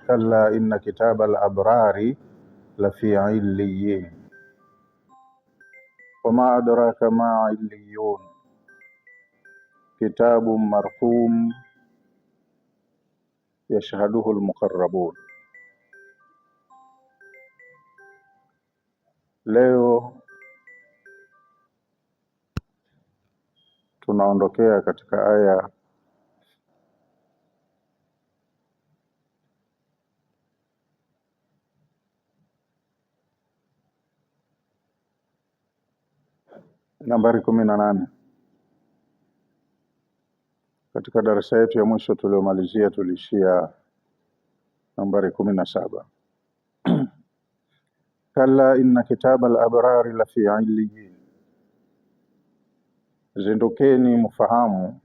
كلا إن كتاب الأبرار لفي عليين وما أدراك ما عليون كتاب مرقوم يشهده المقربون. Leo tunaondokea katika aya nambari 18. Katika darasa yetu ya mwisho tuliomalizia tulishia nambari 17. Kalla inna kitaba al-abrari lafi illiyin, zindukeni mfahamu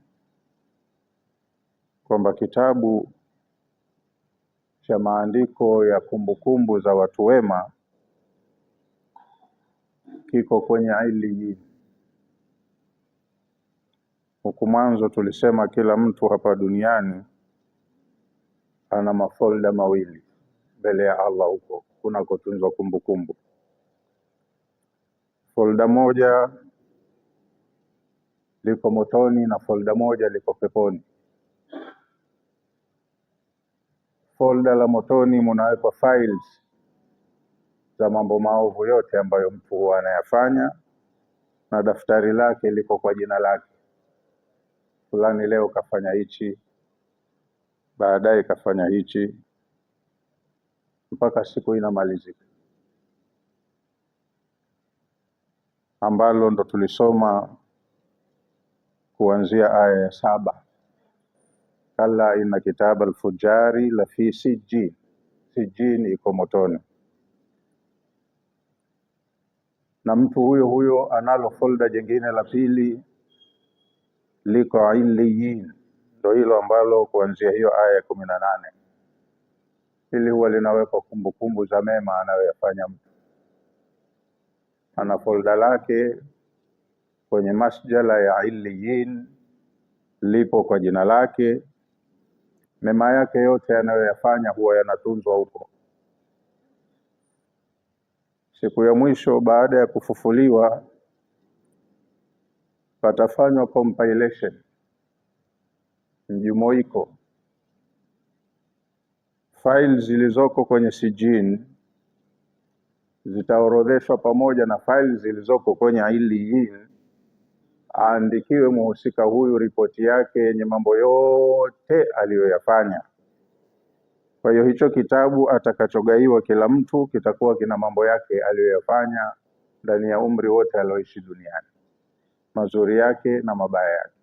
kwamba kitabu cha maandiko ya kumbukumbu za watu wema kiko kwenye illiyin. Huku mwanzo tulisema kila mtu hapa duniani ana mafolda mawili mbele ya Allah huko kunakotunzwa kumbukumbu. Folda moja liko motoni na folda moja liko peponi. Folda la motoni munawekwa files za mambo maovu yote ambayo mtu huwa anayafanya, na daftari lake liko kwa jina lake. Fulani leo kafanya hichi, baadaye kafanya hichi, mpaka siku inamalizika, ambalo ndo tulisoma kuanzia aya ya 7. Kalla inna kitaba al-fujari la fi sijjin. Sijjin iko motoni, na mtu huyo huyo analo folda jingine la pili liko illiyin, ndo hilo ambalo kuanzia hiyo aya ya 18 hili huwa linawekwa kumbukumbu za mema anayoyafanya mtu. Ana folda lake kwenye masjala ya illiyin, lipo kwa jina lake. Mema yake yote anayoyafanya huwa yanatunzwa huko. Siku ya mwisho baada ya kufufuliwa patafanywa compilation, mjumuiko. Files zilizoko kwenye sijin zitaorodheshwa pamoja na files zilizoko kwenye illiyin, aandikiwe muhusika huyu ripoti yake yenye mambo yote aliyoyafanya. Kwa hiyo hicho kitabu atakachogaiwa kila mtu kitakuwa kina mambo yake aliyoyafanya ndani ya umri wote alioishi duniani, mazuri yake na mabaya yake.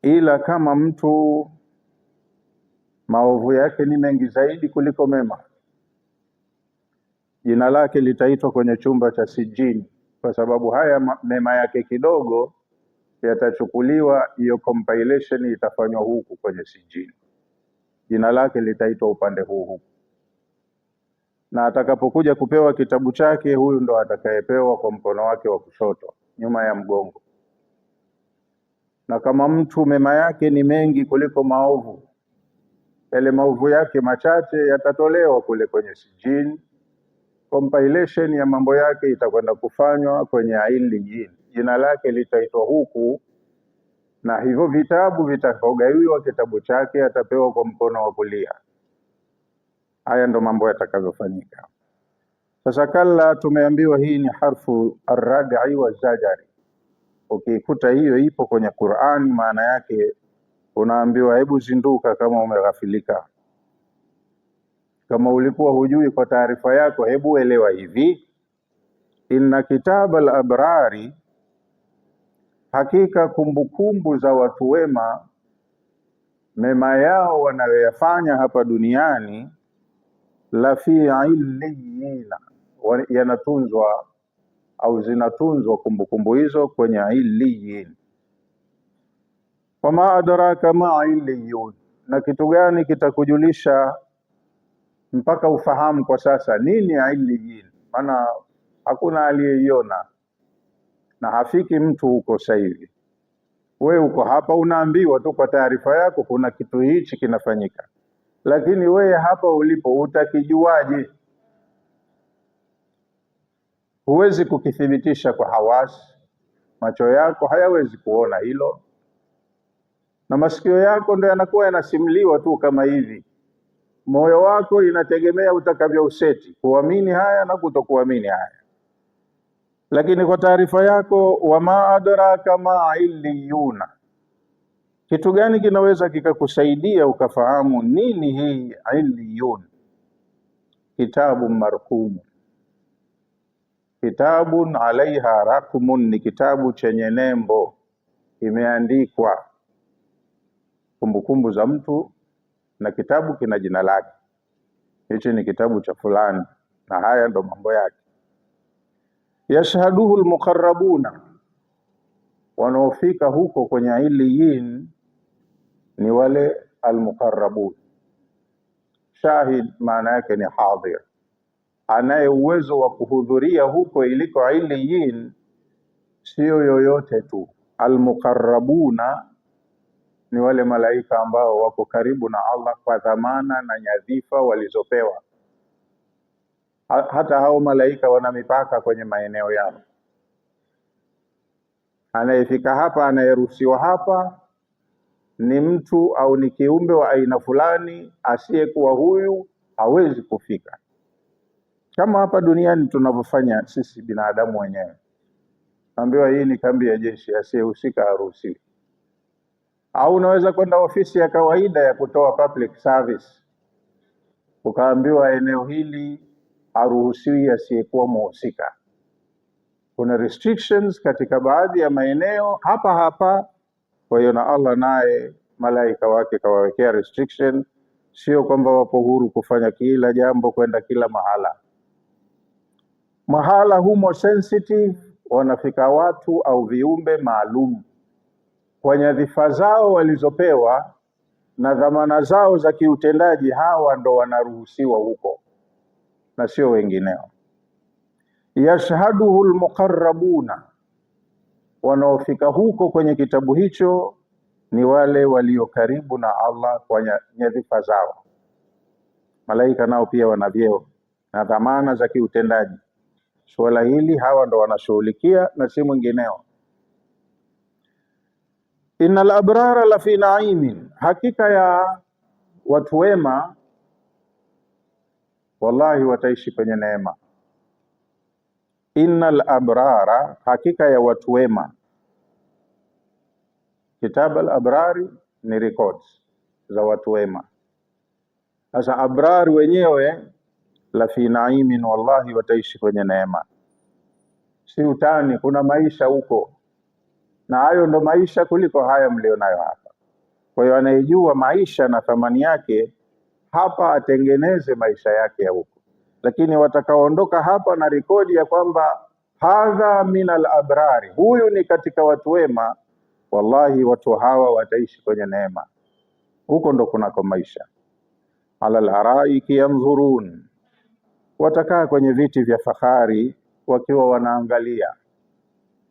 Ila kama mtu maovu yake ni mengi zaidi kuliko mema, jina lake litaitwa kwenye chumba cha sijini, kwa sababu haya mema yake kidogo yatachukuliwa, hiyo compilation itafanywa huku kwenye sijini, jina lake litaitwa upande huu. Na atakapokuja kupewa kitabu chake, huyu ndo atakayepewa kwa mkono wake wa kushoto nyuma ya mgongo. Na kama mtu mema yake ni mengi kuliko maovu, yale maovu yake machache yatatolewa kule kwenye sijini, compilation ya mambo yake itakwenda kufanywa kwenye illiyin, jina lake litaitwa huku, na hivyo vitabu vitakaogawiwa kitabu chake atapewa kwa mkono wa kulia. Haya ndo mambo yatakavyofanyika. Sasa kalla, tumeambiwa hii ni harfu ar-rad'i wa zajari. Ukikuta hiyo ipo kwenye Qur'ani, maana yake unaambiwa hebu zinduka kama umeghafilika. Kama ulikuwa hujui, kwa taarifa yako hebu elewa hivi: inna kitaba al-abrari, hakika kumbukumbu za watu wema, mema yao wanayoyafanya hapa duniani, la fi illiyina, yanatunzwa au zinatunzwa kumbukumbu hizo kwenye illiyin. Wama adraka ma illiyun, na kitu gani kitakujulisha mpaka ufahamu kwa sasa nini illiyin? Maana hakuna aliyeiona na hafiki mtu huko sasa hivi. We uko hapa unaambiwa tu kwa taarifa yako kuna kitu hichi kinafanyika, lakini wewe hapa ulipo utakijuaje? Huwezi kukithibitisha kwa hawasi. Macho yako hayawezi kuona hilo, na masikio yako ndio yanakuwa yanasimuliwa tu kama hivi. Moyo wako inategemea utakavyouseti kuamini haya na kutokuamini haya. Lakini kwa taarifa yako, wama adraka ma illiyuna, kitu gani kinaweza kikakusaidia ukafahamu nini hii illiyun? Kitabu marqum, kitabun alaiha raqmun, ni kitabu chenye nembo, imeandikwa kumbukumbu za mtu na kitabu kina jina lake. Hichi ni kitabu cha fulani na haya ndo mambo yake. Yashhaduhu almuqarrabuna, wanaofika huko kwenye iliyin ni wale almuqarrabun. Shahid maana yake ni hadhir, anaye uwezo wa kuhudhuria huko iliko iliyin sio yoyote tu. Almuqarrabuna ni wale malaika ambao wako karibu na Allah kwa dhamana na nyadhifa walizopewa. Hata hao malaika wana mipaka kwenye maeneo yao. Anayefika hapa, anayeruhusiwa hapa ni mtu au ni kiumbe wa aina fulani, asiyekuwa huyu hawezi kufika. Kama hapa duniani tunavyofanya sisi binadamu wenyewe, ambiwa hii ni kambi ya jeshi, asiyehusika haruhusiwi. Au unaweza kwenda ofisi ya kawaida ya kutoa public service, ukaambiwa eneo hili haruhusiwi asiyekuwa muhusika. Kuna restrictions katika baadhi ya maeneo hapa hapa. Kwa hiyo na Allah naye malaika wake kawawekea restriction, sio kwamba wapo huru kufanya kila jambo, kwenda kila mahala. Mahala humo sensitive wanafika watu au viumbe maalum kwa nyadhifa zao walizopewa na dhamana zao za kiutendaji. Hawa ndo wanaruhusiwa huko na sio wengineo. Yashhaduhu almuqarrabuna, wanaofika huko kwenye kitabu hicho ni wale walio karibu na Allah kwa nyadhifa zao. Malaika nao pia wana vyeo na dhamana za kiutendaji. Suala hili hawa ndo wanashughulikia na si mwingineo. Innal abrara la fi naimin, hakika ya watu wema wallahi wataishi kwenye neema. Innal abrara, hakika ya watu wema. Kitab al-abrari ni records za watu wema. Sasa abrari wenyewe la fi naimin, wallahi wataishi kwenye neema. Si utani, kuna maisha huko, na hayo ndo maisha kuliko haya mlionayo hapa. Kwa hiyo anayejua maisha na thamani yake hapa atengeneze maisha yake ya huko. Lakini watakaoondoka hapa na rekodi ya kwamba hadha min al-abrari, huyu ni katika watu wema, wallahi watu hawa wataishi kwenye neema. Huko ndo kunako maisha. Ala al-araiki yanzurun, watakaa kwenye viti vya fahari wakiwa wanaangalia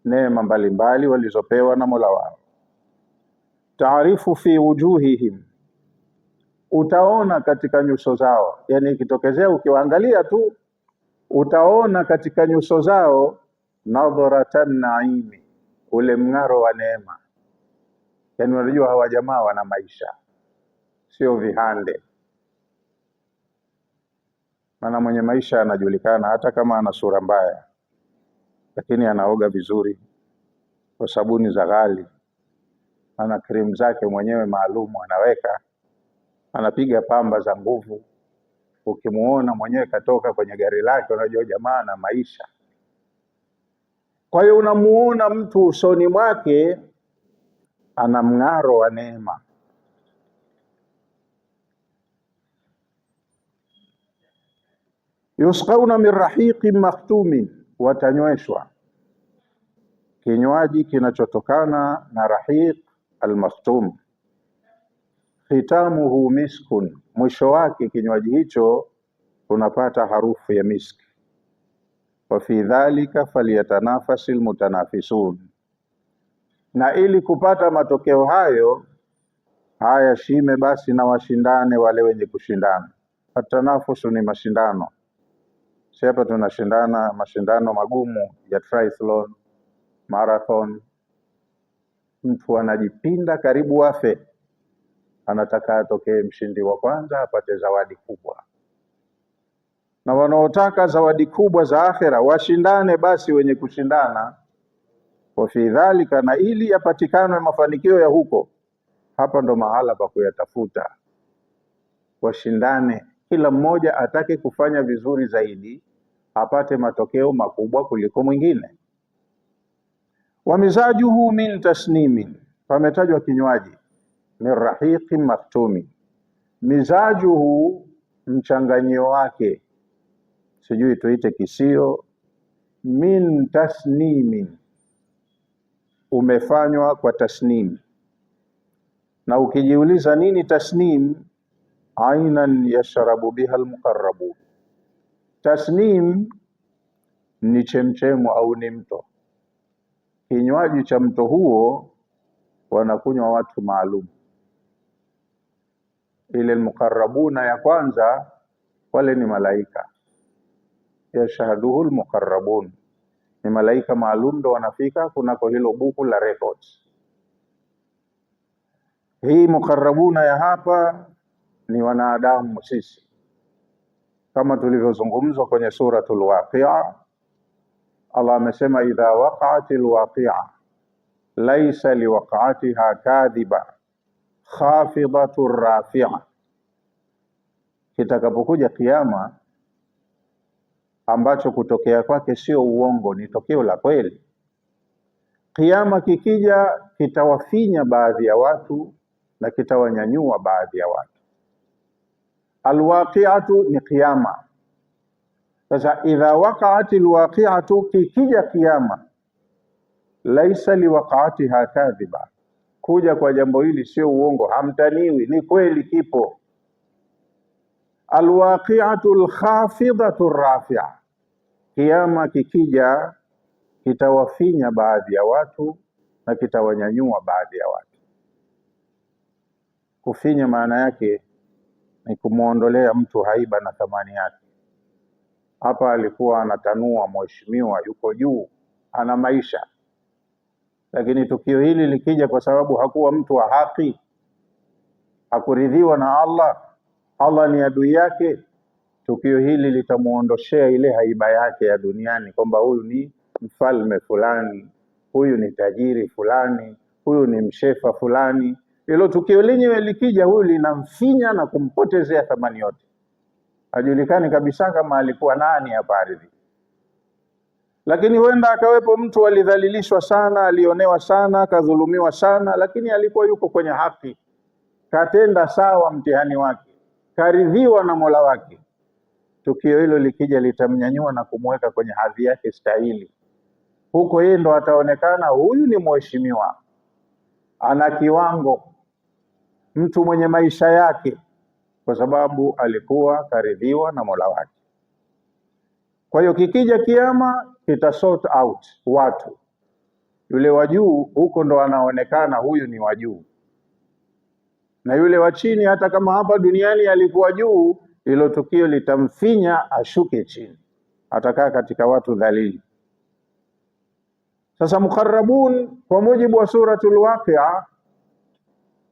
neema mbalimbali walizopewa na Mola wao. Taarifu fi wujuhihim, utaona katika nyuso zao. Yani ikitokezea ukiwaangalia tu utaona katika nyuso zao nadharatan naimi, ule mng'aro wa neema. Yani unajua hawa jamaa wana maisha, sio vihande. Maana mwenye maisha anajulikana hata kama ana sura mbaya, lakini anaoga vizuri kwa sabuni za ghali, ana cream zake mwenyewe maalum anaweka, anapiga pamba za nguvu. Ukimuona mwenyewe katoka kwenye gari lake, unajua jamaa na maisha. Kwa hiyo unamuona mtu usoni mwake ana mng'aro wa neema. Yusqauna min rahiqin makhtumin, watanyweshwa kinywaji kinachotokana na rahiq al-makhtum. Khitamuhu miskun, mwisho wake kinywaji hicho unapata harufu ya miski. Wa fi dhalika falyatanafasil mutanafisun, Na ili kupata matokeo hayo, haya shime basi na washindane wale wenye kushindana. Atanafusu ni mashindano. Si hapa tunashindana mashindano magumu ya triathlon, marathon. Mtu anajipinda karibu afe, anataka atokee mshindi wa kwanza apate zawadi kubwa. Na wanaotaka zawadi kubwa za akhera washindane basi wenye kushindana. Wa fi dhalika, na ili yapatikane mafanikio ya huko, hapa ndo mahala pa kuyatafuta. Washindane, kila mmoja atake kufanya vizuri zaidi, apate matokeo makubwa kuliko mwingine. Wa mizajuhu min tasnimin, pametajwa kinywaji, min rahiqin maktumi. Mizajuhu, mchanganyio wake, sijui tuite kisio. Min tasnimin, umefanywa kwa tasnim. Na ukijiuliza nini tasnim, ainan yashrabu biha almuqarrabun. Tasnim ni chemchemu au ni mto. Kinywaji cha mto huo wanakunywa watu maalum. Ile almuqarrabuna ya kwanza, wale ni malaika. Yashhaduhu almuqarrabun, ni malaika maalum ndo wanafika kunako hilo buku la records. Hii muqarrabuna ya hapa ni wanadamu sisi, kama tulivyozungumzwa kwenye suratul Waqi'a. Allah amesema idha waqa'atil waqi'a laysa liwaqa'atiha kadhiba khafidatur rafi'a. Kitakapokuja kiyama ambacho kutokea kwake sio uongo, ni tokeo la kweli. Kiyama kikija kitawafinya baadhi ya watu na kitawanyanyua baadhi ya watu. Alwaqi'atu ni kiyama. Sasa idha waqa'atil waqi'atu, kikija kiyama, laisa liwaqa'atiha kadhiba, kuja kwa jambo hili sio uongo, hamtaniwi, ni kweli, kipo. Alwaqi'atu alkhafidatu rafi'a, kiyama kikija kitawafinya baadhi ya watu na kitawanyanyua baadhi ya watu. Kufinya maana yake ni kumuondolea mtu haiba na thamani yake. Hapa alikuwa anatanua, mheshimiwa yuko juu, ana maisha, lakini tukio hili likija kwa sababu hakuwa mtu wa haki, hakuridhiwa na Allah, Allah ni adui yake, tukio hili litamuondoshea ile haiba yake ya duniani, kwamba huyu ni mfalme fulani, huyu ni tajiri fulani, huyu ni mshefa fulani. Hilo tukio lenyewe likija, huyu linamfinya na kumpotezea thamani yote, hajulikani kabisa kama alikuwa nani hapa ardhi. Lakini huenda akawepo mtu alidhalilishwa sana, alionewa sana, kadhulumiwa sana, lakini alikuwa yuko kwenye haki, katenda sawa mtihani wake, karidhiwa na Mola wake. Tukio hilo likija litamnyanyua na kumweka kwenye hadhi yake stahili. Huko yeye ndo ataonekana huyu ni mheshimiwa, ana kiwango, mtu mwenye maisha yake, kwa sababu alikuwa karidhiwa na Mola wake. Kwa hiyo kikija kiyama kita sort out watu, yule wa juu huko ndo anaonekana huyu ni wa juu, na yule wa chini hata kama hapa duniani alikuwa juu, hilo tukio litamfinya ashuke chini, atakaa katika watu dhalili. Sasa muqarrabun kwa mujibu wa suratul Waqi'a,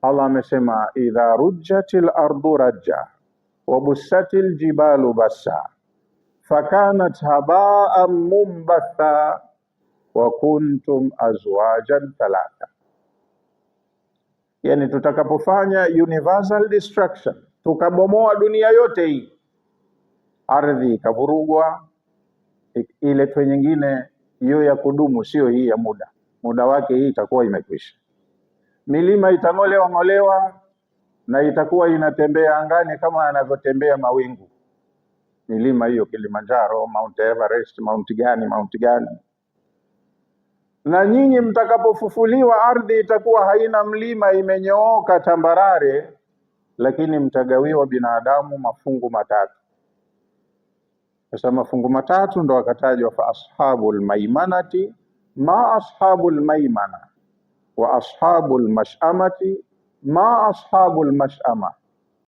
Allah amesema idha rujjatil ardu rajja wa bussatil jibalu bassa fakanat haba'an mumbatha wa kuntum azwajan thalatha. Yani tutakapofanya universal destruction, tukabomoa dunia yote hii, ardhi ikavurugwa, ile tu nyingine hiyo ya kudumu, sio hii ya muda wake, hii itakuwa imekwisha. Milima itang'olewa na itakuwa inatembea angani kama yanavyotembea mawingu. Milima hiyo Kilimanjaro, Mount Everest, Mount gani. Na nyinyi mtakapofufuliwa, ardhi itakuwa haina mlima, imenyooka tambarare, lakini mtagawiwa binadamu mafungu matatu. Sasa mafungu matatu ndo akatajwa fa ashabul maimanati ma ashabul maimana. wa ashabul mash'amati ma ashabul mash'ama,